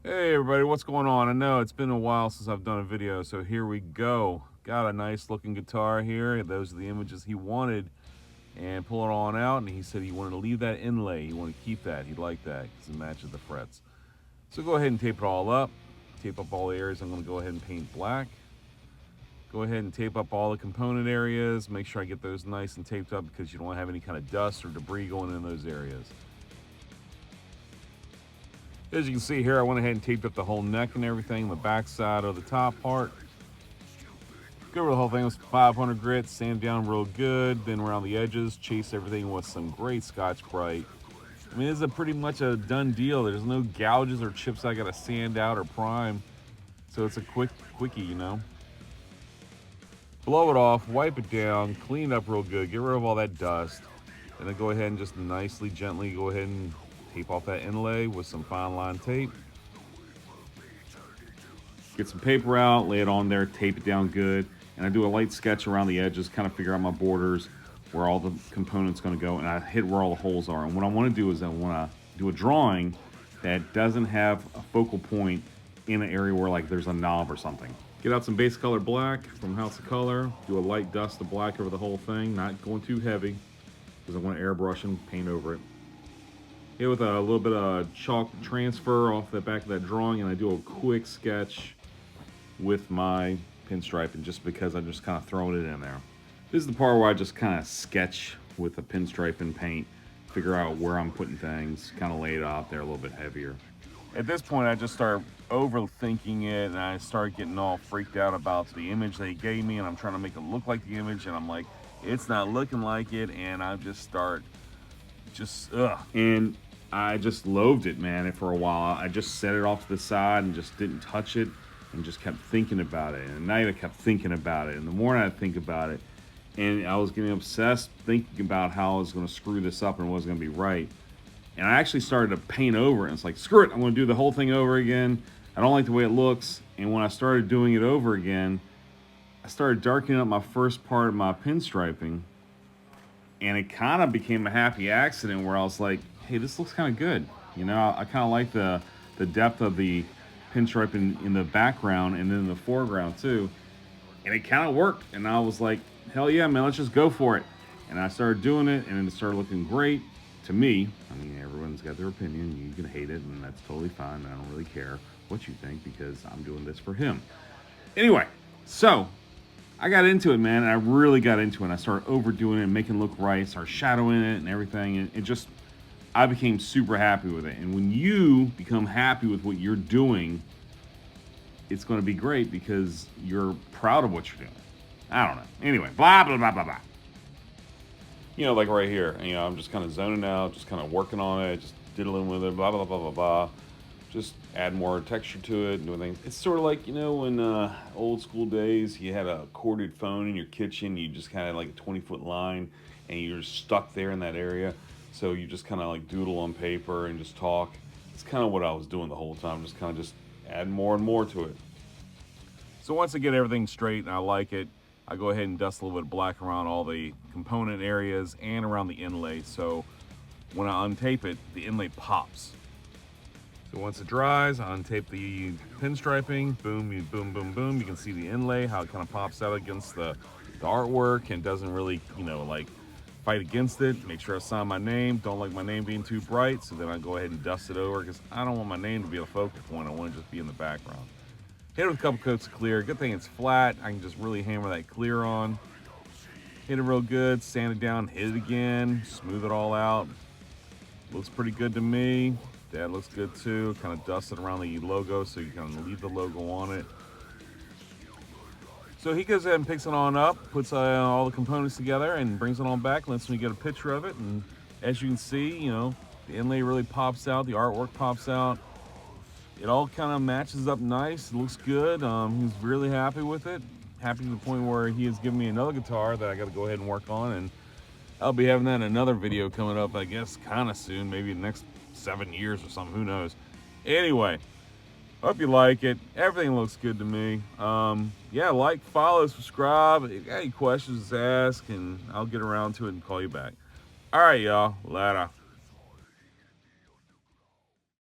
Hey everybody, what's going on? I know it's been a while since I've done a video, so here we go. Got a nice looking guitar here. Those are the images he wanted, and pull it on out, and he said he wanted to leave that inlay. He wanted to keep that. He liked that because it matches the frets. So go ahead and tape it all up. Tape up all the areas I'm going to go ahead and paint black. Go ahead and tape up all the component areas. Make sure I get those nice and taped up because you don't want to have any kind of dust or debris going in those areas. As you can see here, I went ahead and taped up the whole neck and everything, the back side of the top part. Go over the whole thing with 500 grit, sand down real good, then around the edges, chase everything with some great Scotch-Brite. I mean, this is pretty much a done deal. There's no gouges or chips I gotta sand out or prime. So it's a quickie, you know. Blow it off, wipe it down, clean it up real good, get rid of all that dust. And then go ahead and just nicely, gently go ahead and tape off that inlay with some fine line tape. Get some paper out, lay it on there, tape it down good. And I do a light sketch around the edges, kind of figure out my borders, where all the components going to go, and I hit where all the holes are. And what I want to do is I want to do a drawing that doesn't have a focal point in an area where like there's a knob or something. Get out some base color black from House of Color, do a light dust of black over the whole thing, not going too heavy, because I want to airbrush and paint over it. Hit with a little bit of chalk transfer off the back of that drawing, and I do a quick sketch with my pinstriping just because I'm just kind of throwing it in there. This is the part where I just kind of sketch with the pinstripe and paint, figure out where I'm putting things, kind of lay it out there a little bit heavier. At this point, I just start overthinking it, and I start getting all freaked out about the image they gave me, and I'm trying to make it look like the image, and I'm like, it's not looking like it, and I just start and I just loathed it, man. For a while, I just set it off to the side and just didn't touch it, and just kept thinking about it. And at night, I kept thinking about it. And the morning, I'd think about it, and I was getting obsessed thinking about how I was going to screw this up and what was going to be right. And I actually started to paint over it. And it's like, screw it, I'm going to do the whole thing over again. I don't like the way it looks. And when I started doing it over again, I started darkening up my first part of my pinstriping, and it kind of became a happy accident where I was like, hey, this looks kind of good. You know, I kind of like the depth of the pinstripe in the background and then in the foreground too. And it kind of worked. And I was like, hell yeah, man, let's just go for it. And I started doing it, and it started looking great to me. I mean, everyone's got their opinion. You can hate it, and that's totally fine. I don't really care what you think because I'm doing this for him. Anyway, so I got into it, man, and I really got into it. I started overdoing it and making it look right, started shadowing it and everything, and it just, I became super happy with it. And when you become happy with what you're doing, it's going to be great because you're proud of what you're doing. I don't know. Anyway, blah, blah, blah, blah, blah. You know, like right here, you know, I'm just kind of zoning out, just kind of working on it, just diddling with it, blah, blah, blah, blah, blah. Just add more texture to it and doing things. It's sort of like, you know, when old school days, you had a corded phone in your kitchen, you just kind of like a 20-foot line, and you're stuck there in that area. So you just kind of like doodle on paper and just talk. It's kind of what I was doing the whole time, just kind of just add more and more to it. So once I get everything straight and I like it, I go ahead and dust a little bit of black around all the component areas and around the inlay. So when I untape it, the inlay pops. So once it dries, I untape the pinstriping, boom, boom, boom, boom. You can see the inlay, how it kind of pops out against the artwork and doesn't really, you know, like fight against it. Make sure I sign my name. Don't like my name being too bright, so then I go ahead and dust it over because I don't want my name to be a focal point. I want it to just be in the background. Hit it with a couple coats of clear. Good thing it's flat. I can just really hammer that clear on. Hit it real good, sand it down, hit it again, smooth it all out. Looks pretty good to me. That looks good too. Kind of dust it around the logo so you can leave the logo on it. So he goes ahead and picks it on up, puts all the components together and brings it on back, lets me get a picture of it. And as you can see, you know, the inlay really pops out, the artwork pops out. It all kind of matches up nice, it looks good. He's really happy with it. Happy to the point where he has given me another guitar that I got to go ahead and work on. And I'll be having that in another video coming up, I guess, kind of soon, maybe the next 7 years or something, who knows. Anyway, hope you like it. Everything looks good to me. Yeah, like, follow, subscribe. If you got any questions, ask, and I'll get around to it and call you back. All right, y'all. Later.